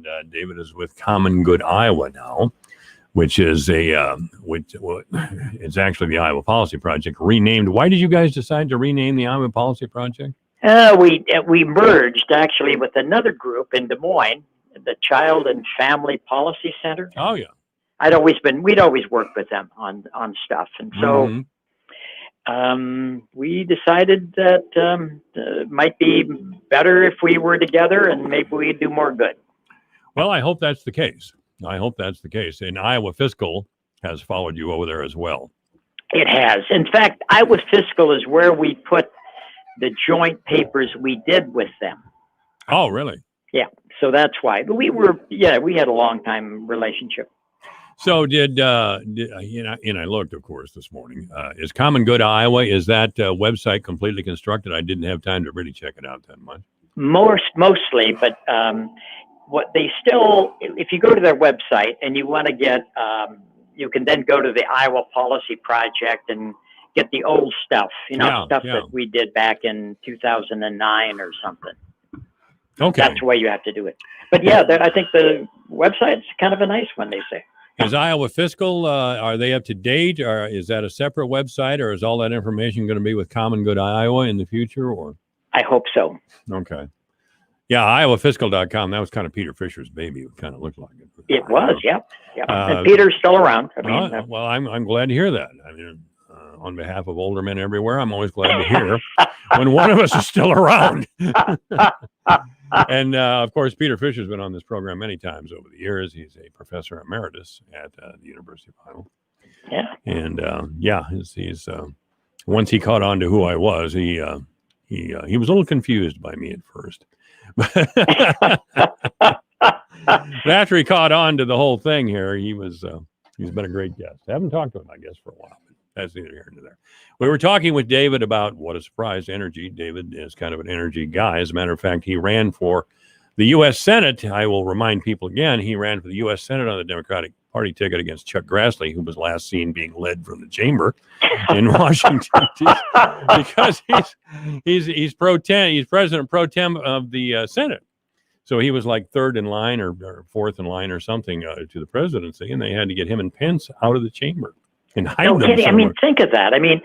and David is with Common Good Iowa now, which is it's actually the Iowa Policy Project renamed. Why did you guys decide to rename the Iowa Policy Project? We merged actually with another group in Des Moines, the Child and Family Policy Center. Oh yeah, we'd always worked with them on stuff, and so we decided that it might be better if we were together, and maybe we'd do more good. Well, I hope that's the case. And Iowa Fiscal has followed you over there as well. It has. In fact, Iowa Fiscal is where we put the joint papers we did with them. Oh, really? Yeah. So that's why. But we had a long time relationship. So did and I looked, of course, this morning. Is Common Good Iowa, is that website completely constructed? I didn't have time to really check it out that much. Mostly, but what they still, if you go to their website and you want to get, you can then go to the Iowa Policy Project and get the old stuff, that we did back in 2009 or something. Okay. That's the way you have to do it. But yeah, I think the website's kind of a nice one, they say. Is Iowa Fiscal, are they up to date, or is that a separate website, or is all that information going to be with Common Good Iowa in the future? Or I hope so. Okay. Yeah, iowafiscal.com. That was kind of Peter Fisher's baby. It kind of looked like it. It was, yeah. And Peter's still around. Well, I'm glad to hear that. I mean, on behalf of older men everywhere, I'm always glad to hear when one of us is still around. And, of course, Peter Fisher's been on this program many times over the years. He's a professor emeritus at the University of Iowa. Yeah. And, he's once he caught on to who I was, he was a little confused by me at first. But after he caught on to the whole thing here, he's been a great guest. I haven't talked to him, I guess, for a while. That's neither here nor there. We were talking with David about, what a surprise, energy. David is kind of an energy guy. As a matter of fact, he ran for the U.S. Senate. I will remind people again, he ran for the U.S. Senate on the Democratic Party ticket against Chuck Grassley, who was last seen being led from the chamber in Washington, because he's president pro tem of the Senate. So he was like third in line or fourth in line or something to the presidency, and they had to get him and Pence out of the chamber. No kidding. I mean, think of that. I mean,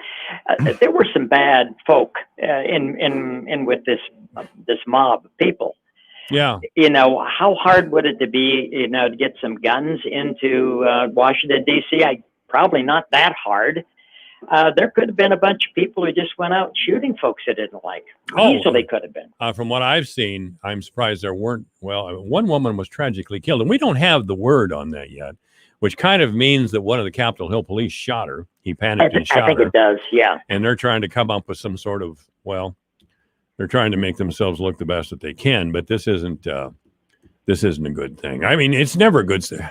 there were some bad folk in with this mob of people. Yeah. How hard would it be, to get some guns into Washington, D.C.? Probably not that hard. There could have been a bunch of people who just went out shooting folks they didn't like. Easily could have been. From what I've seen, I'm surprised there weren't. Well, one woman was tragically killed, and we don't have the word on that yet, which kind of means that one of the Capitol Hill police shot her. He panicked and shot her. I think it does, yeah. And they're trying to come up with some sort of, they're trying to make themselves look the best that they can, but this isn't a good thing. I mean, it's never a good thing.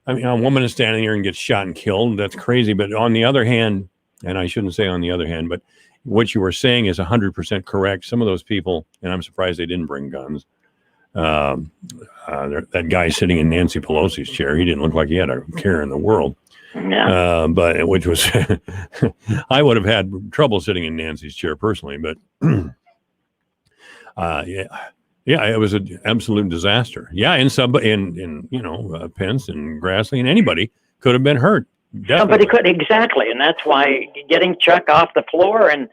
I mean, a woman is standing here and gets shot and killed. That's crazy. But on the other hand, and I shouldn't say on the other hand, but what you were saying is 100% correct. Some of those people, and I'm surprised they didn't bring guns. That guy sitting in Nancy Pelosi's chair, he didn't look like he had a care in the world. No. But which was, I would have had trouble sitting in Nancy's chair personally. But it was an absolute disaster. Yeah, and Pence and Grassley and anybody could have been hurt. Definitely. Somebody could, exactly, and that's why getting Chuck off the floor and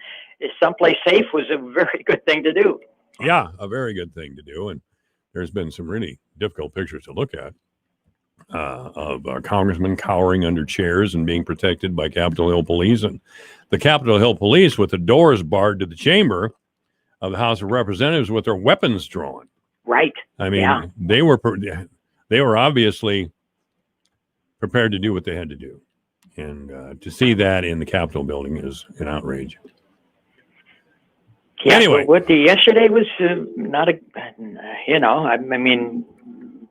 someplace safe was a very good thing to do. Yeah, a very good thing to do, and there's been some really difficult pictures to look at of congressmen cowering under chairs and being protected by Capitol Hill police, and the Capitol Hill police with the doors barred to the chamber of the House of Representatives with their weapons drawn. Right. I mean, they were obviously prepared to do what they had to do, and to see that in the Capitol building is an outrage. Yeah, anyway, yesterday was not a, I mean,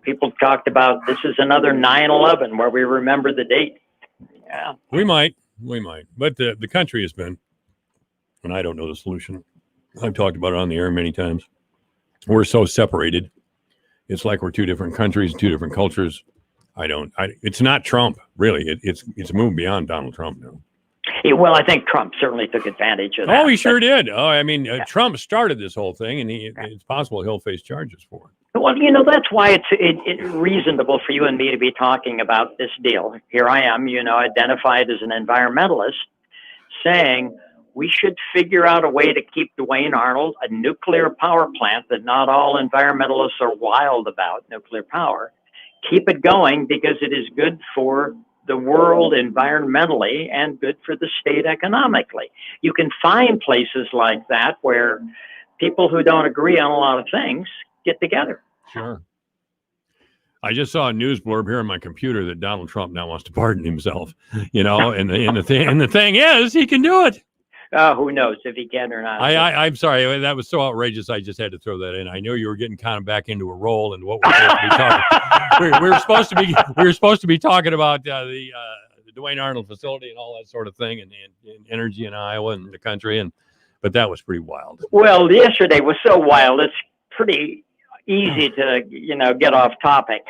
people talked about this is another 9/11 where we remember the date. Yeah, we might, but the country has been, and I don't know the solution. I've talked about it on the air many times. We're so separated. It's like we're two different countries, two different cultures. It's not Trump, really. It's moved beyond Donald Trump now. Well, I think Trump certainly took advantage of that. Oh, he sure did. Oh, I mean, Trump started this whole thing, and it's possible he'll face charges for it. Well, that's why it's reasonable for you and me to be talking about this deal. Here I am, identified as an environmentalist, saying we should figure out a way to keep Duane Arnold, a nuclear power plant that not all environmentalists are wild about, nuclear power, keep it going because it is good for the world environmentally and good for the state economically. You can find places like that where people who don't agree on a lot of things get together. Sure. I just saw a news blurb here on my computer that Donald Trump now wants to pardon himself, and the thing is, he can do it. Who knows if he can or not. I'm sorry. That was so outrageous. I just had to throw that in. I know you were getting kind of back into a role and what we're supposed to be talking. we were supposed to be talking about the Duane Arnold facility and all that sort of thing and energy in Iowa and the country. But that was pretty wild. Well, yesterday was so wild. It's pretty easy to, get off topic.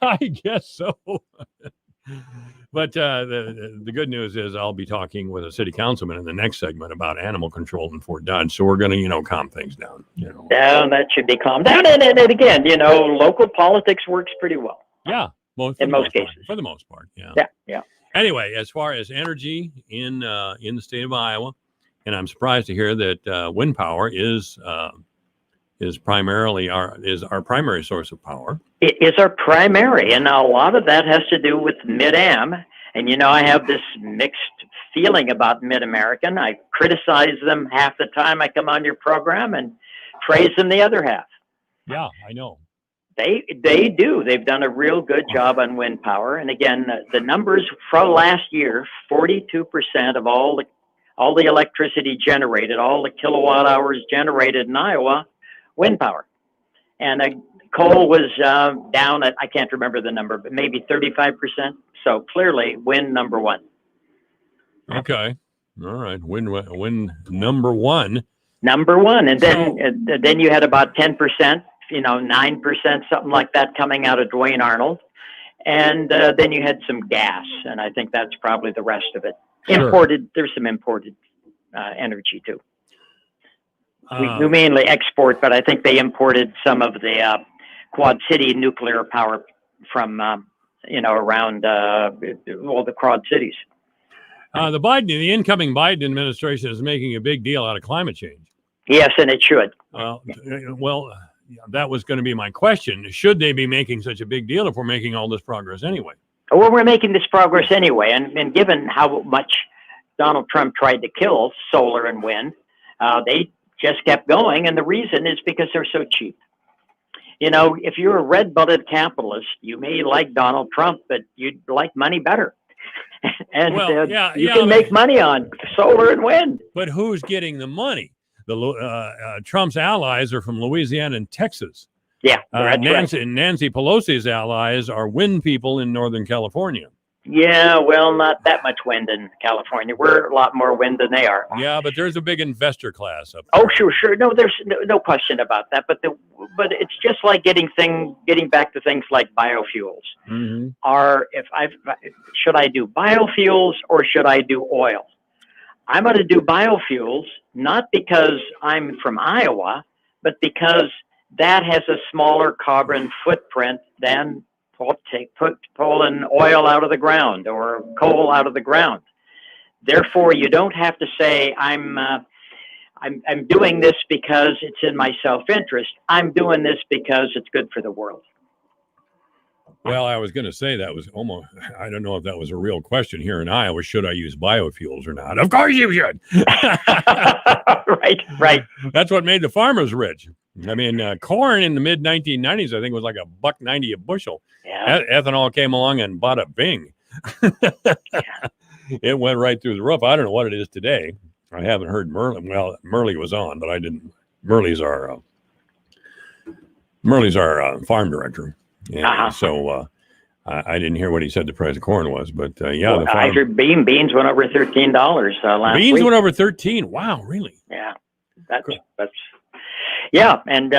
I guess so. But the good news is I'll be talking with a city councilman in the next segment about animal control in Fort Dodge. So we're going to, calm things down. Down, that should be calmed down. And again, local politics works pretty well. Yeah. In most cases. For the most part. Yeah. Yeah. Anyway, as far as energy in the state of Iowa, and I'm surprised to hear that wind power is primarily our primary source of power. It is our primary, and a lot of that has to do with Mid-Am. And I have this mixed feeling about Mid-American. I criticize them half the time I come on your program and praise them the other half. Yeah, I know. They do. They've done a real good job on wind power. And again, the numbers from last year, 42% of all the electricity generated, all the kilowatt hours generated in Iowa, wind power. And coal was down at, I can't remember the number, but maybe 35%. So clearly wind number one. Okay. All right. Wind number one. Number one. And then you had about 10%, 9%, something like that coming out of Duane Arnold. And then you had some gas. And I think that's probably the rest of it. Sure. Imported. There's some imported energy too. We mainly export, but I think they imported some of the Quad City nuclear power from, around the Quad Cities. The incoming Biden administration is making a big deal out of climate change. Yes, and it should. That was going to be my question. Should they be making such a big deal if we're making all this progress anyway? Well, we're making this progress anyway, and given how much Donald Trump tried to kill solar and wind, they just kept going, and the reason is because they're so cheap. If you're a red-blooded capitalist, you may like Donald Trump, but you'd like money better. And you can make money on solar and wind. But who's getting the money? Trump's allies are from Louisiana and Texas. Yeah, that's Nancy right. Pelosi's allies are wind people in Northern California. Yeah, well, not that much wind in California. We're a lot more wind than they are. Yeah, but there's a big investor class up there. Oh, sure. No, there's no question about that. But it's just like getting back to things like biofuels. Mm-hmm. Should I do biofuels or should I do oil? I'm going to do biofuels, not because I'm from Iowa, but because that has a smaller carbon footprint than pulling oil out of the ground or coal out of the ground. Therefore, you don't have to say I'm doing this because it's in my self-interest. I'm doing this because it's good for the world. Well, I was going to say that was almost, I don't know if that was a real question here in Iowa. Should I use biofuels or not? Of course you should. Right. That's what made the farmers rich. I mean, corn in the mid 1990s, I think was like $1.90 a bushel. Yeah. Ethanol came along and bought a bing. It went right through the roof. I don't know what it is today. I haven't heard Murley. Well, Murley was on, but I didn't. Murley's our farm director. Yeah, so I didn't hear what he said the price of corn was, but I heard beans went over $13 last week. Beans went over 13. Wow, really? Yeah, that's and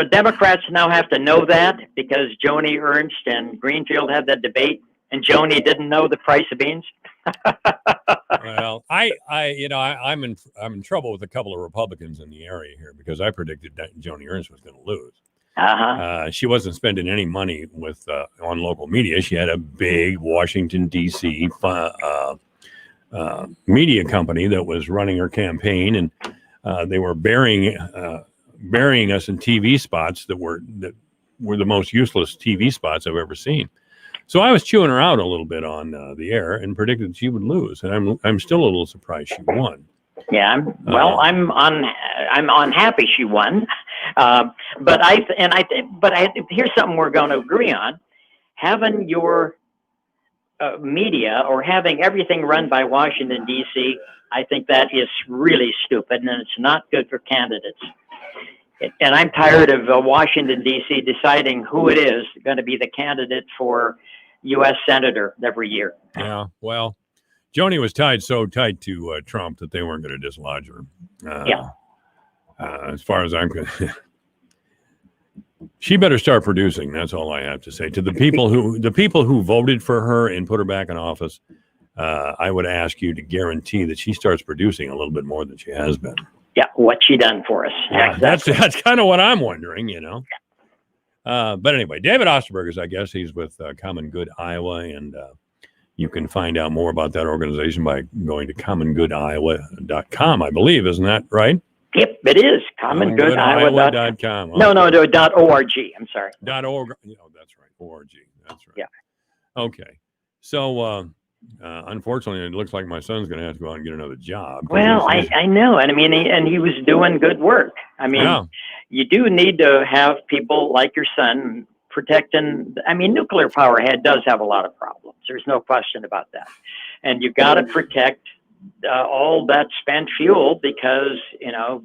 Democrats now have to know that because Joni Ernst and Greenfield had that debate, and Joni didn't know the price of beans. Well, I'm in trouble with a couple of Republicans in the area here because I predicted that Joni Ernst was going to lose. She wasn't spending any money with on local media. She had a big Washington, D.C. Media company that was running her campaign, and they were burying us in TV spots that were the most useless TV spots I've ever seen. So I was chewing her out a little bit on the air and predicted that she would lose, and I'm still a little surprised she won. Yeah, I'm unhappy she won, but here's something we're going to agree on: having your media or having everything run by Washington D.C. I think that is really stupid, and it's not good for candidates. And I'm tired of Washington D.C. deciding who it is going to be the candidate for U.S. senator every year. Yeah, well, Joni was so tight to Trump that they weren't going to dislodge her. As far as I'm concerned, she better start producing. That's all I have to say to the people who voted for her and put her back in office. I would ask you to guarantee that she starts producing a little bit more than she has been. Yeah, what's she done for us? Yeah, exactly. That's kind of what I'm wondering, But anyway, David Osterberg I guess he's with Common Good Iowa, and you can find out more about that organization by going to commongoodiowa.com, I believe. Isn't that right? Yep, it is. commongoodiowa.com. No, .org. I'm sorry. .org. Oh, that's right. .org. That's right. Yeah. Okay. So, unfortunately, it looks like my son's going to have to go out and get another job. Well, I know. And I mean, and he was doing good work. I mean, You do need to have people like your son protecting. I mean, nuclear power does have a lot of problems. There's no question about that. And you got to protect all that spent fuel because,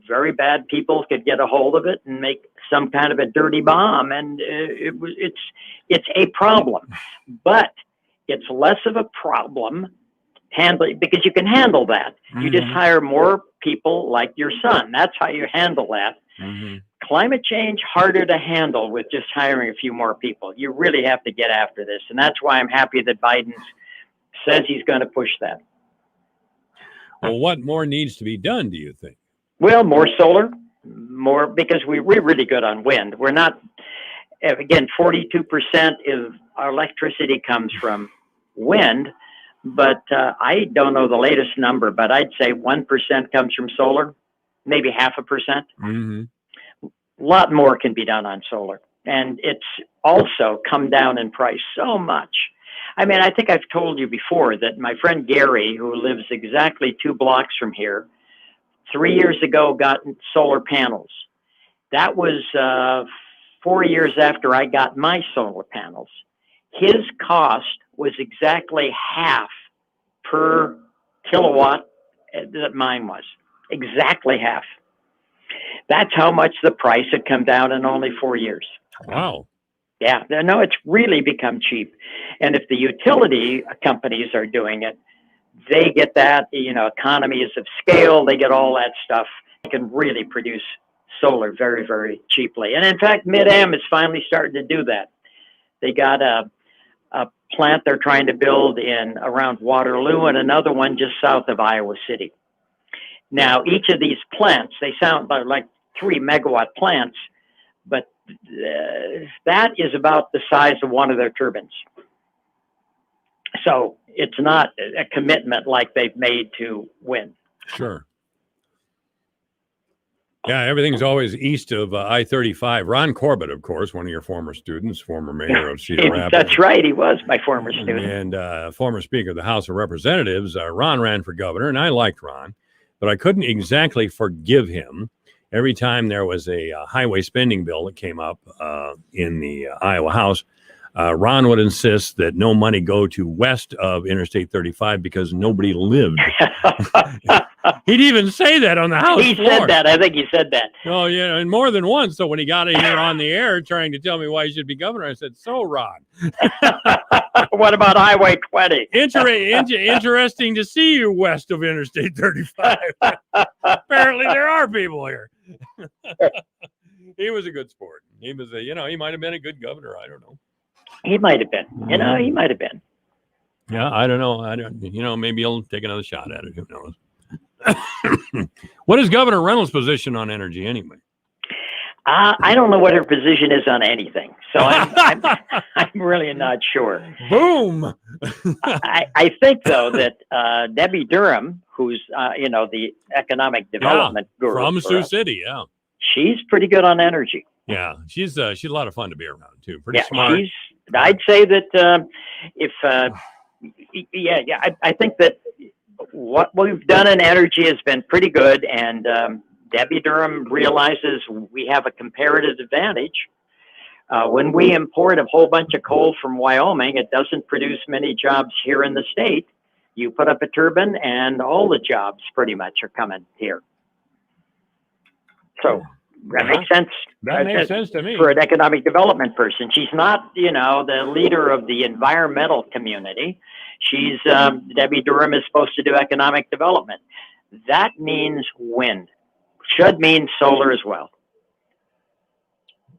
very bad people could get a hold of it and make some kind of a dirty bomb. And it's a problem. But it's less of a problem handling because you can handle that. Mm-hmm. You just hire more people like your son. That's how you handle that. Mm-hmm. Climate change, harder to handle with just hiring a few more people. You really have to get after this. And that's why I'm happy that Biden says he's going to push that. Well, what more needs to be done, do you think? Well, more solar, because we're really good on wind. We're not, again, 42% of our electricity comes from wind, but I don't know the latest number, but I'd say 1% comes from solar, maybe 0.5%. Mm-hmm. A lot more can be done on solar, and it's also come down in price so much. I mean, I think I've told you before that my friend Gary, who lives exactly 2 blocks from here, 3 years ago got solar panels. That was 4 years after I got my solar panels. His cost was exactly half per kilowatt that mine was. Exactly half. That's how much the price had come down in only 4 years. Wow. Yeah, no, it's really become cheap. And if the utility companies are doing it, they get that, economies of scale, they get all that stuff. They can really produce solar very, very cheaply. And in fact, Mid-Am is finally starting to do that. They got a plant they're trying to build around Waterloo and another one just south of Iowa City. Now, each of these plants, they sound like 3 megawatt plants, but that is about the size of one of their turbines. So it's not a commitment like they've made to wind. Sure. Yeah, everything's always east of I-35. Ron Corbett, of course, one of your former students, former mayor of Cedar Rapids. That's right. He was my former student. And former Speaker of the House of Representatives. Ron ran for governor, and I liked Ron, but I couldn't exactly forgive him. Every time there was a highway spending bill that came up in the Iowa House, Ron would insist that no money go to west of Interstate 35 because nobody lived. He'd even say that on the House floor. He said that. I think he said that. Oh, yeah, and more than once. So when he got in here on the air trying to tell me why he should be governor, I said, so, Ron. What about Highway 20? Interesting to see you west of Interstate 35. Apparently there are people here. He was a good sport. He was he might have been a good governor. I don't know. He might have been. He might have been. Yeah, I don't know. Maybe he'll take another shot at it. Who knows? What is Governor Reynolds' position on energy anyway? I don't know what her position is on anything, so I'm really not sure. Boom. I think though that Debbie Durham, who's the economic development guru from for Sioux us, City, yeah. she's pretty good on energy. Yeah, she's a lot of fun to be around too. Pretty smart. I'd say that I think that what we've done in energy has been pretty good, and Debbie Durham realizes we have a comparative advantage. When we import a whole bunch of coal from Wyoming, it doesn't produce many jobs here in the state. You put up a turbine, and all the jobs pretty much are coming here. So that makes sense. That makes sense to me. For an economic development person. She's not, the leader of the environmental community. She's, Debbie Durham is supposed to do economic development. That means wind. Should mean solar as well.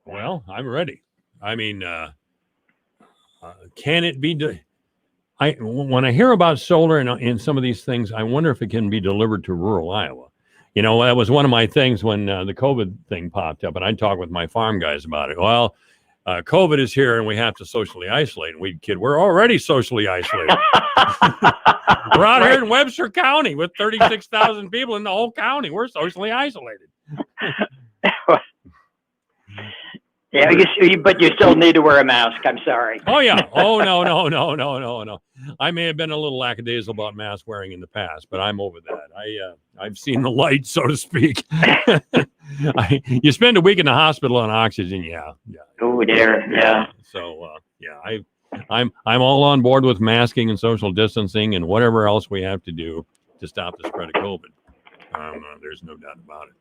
Well, I'm ready. I mean, can it be? When I hear about solar and some of these things, I wonder if it can be delivered to rural Iowa. That was one of my things when the COVID thing popped up, and I talked with my farm guys about it. Well, COVID is here, and we have to socially isolate. And we're already socially isolated. We're out here in Webster County with 36,000 people in the whole county. We're socially isolated. Yeah, but you still need to wear a mask. I'm sorry. Oh, yeah. Oh, no. I may have been a little lackadaisical about mask wearing in the past, but I'm over that. I've seen the light, so to speak. You spend a week in the hospital on oxygen, yeah. Oh, dear, yeah. So, I'm all on board with masking and social distancing and whatever else we have to do to stop the spread of COVID. There's no doubt about it.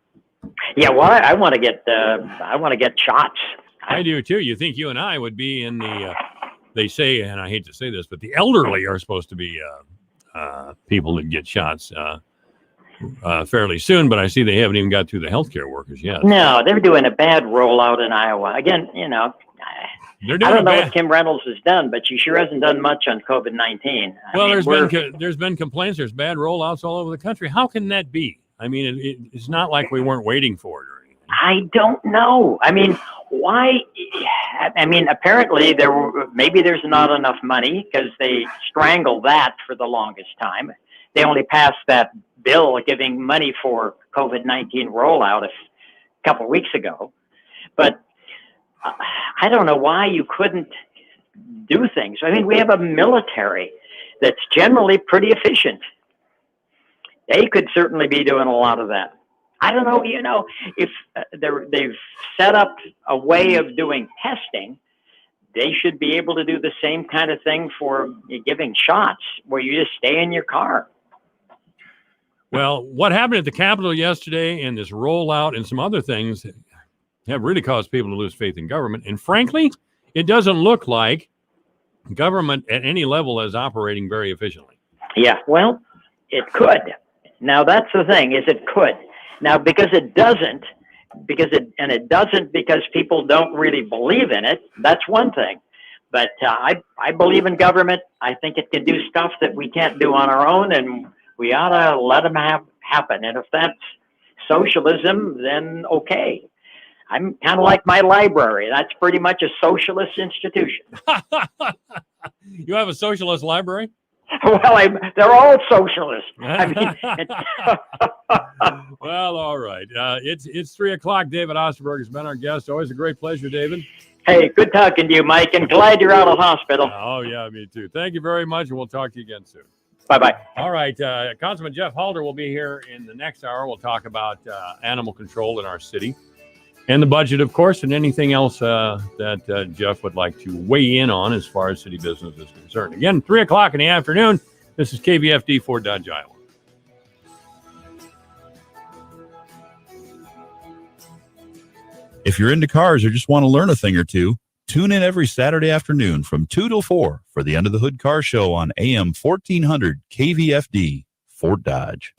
Yeah, well, I want to get shots. I do too. You think you and I would be in the? They say, and I hate to say this, but the elderly are supposed to be people that get shots fairly soon. But I see they haven't even got through the healthcare workers yet. No, they're doing a bad rollout in Iowa. Again, I don't know what Kim Reynolds has done, but she sure hasn't done much on COVID-19. Well, there's been complaints. There's bad rollouts all over the country. How can that be? I mean, it's not like we weren't waiting for it or anything. I don't know. I mean, why? I mean, apparently maybe there's not enough money because they strangled that for the longest time. They only passed that bill giving money for COVID-19 rollout a couple of weeks ago. But I don't know why you couldn't do things. I mean, we have a military that's generally pretty efficient. They could certainly be doing a lot of that. I don't know, if they've set up a way of doing testing, they should be able to do the same kind of thing for giving shots where you just stay in your car. Well, what happened at the Capitol yesterday and this rollout and some other things have really caused people to lose faith in government. And frankly, it doesn't look like government at any level is operating very efficiently. Yeah, well, it could. Now, that's the thing, is it could. Now, because it doesn't because people don't really believe in it, that's one thing. But I believe in government. I think it can do stuff that we can't do on our own, and we ought to let them happen. And if that's socialism, then okay. I'm kind of like my library. That's pretty much a socialist institution. You have a socialist library? Well, they're all socialists. I mean, well, all right. It's 3:00. David Osterberg has been our guest. Always a great pleasure, David. Hey, good talking to you, Mike, and glad you're out of the hospital. Oh, yeah, me too. Thank you very much, and we'll talk to you again soon. Bye-bye. All right. Councilman Jeff Halder will be here in the next hour. We'll talk about animal control in our city and the budget, of course, and anything else that Jeff would like to weigh in on as far as city business is concerned. Again, 3:00 in the afternoon. This is KVFD Fort Dodge, Iowa. If you're into cars or just want to learn a thing or two, tune in every Saturday afternoon from 2 till 4 for the Under the Hood Car Show on AM 1400 KVFD Fort Dodge.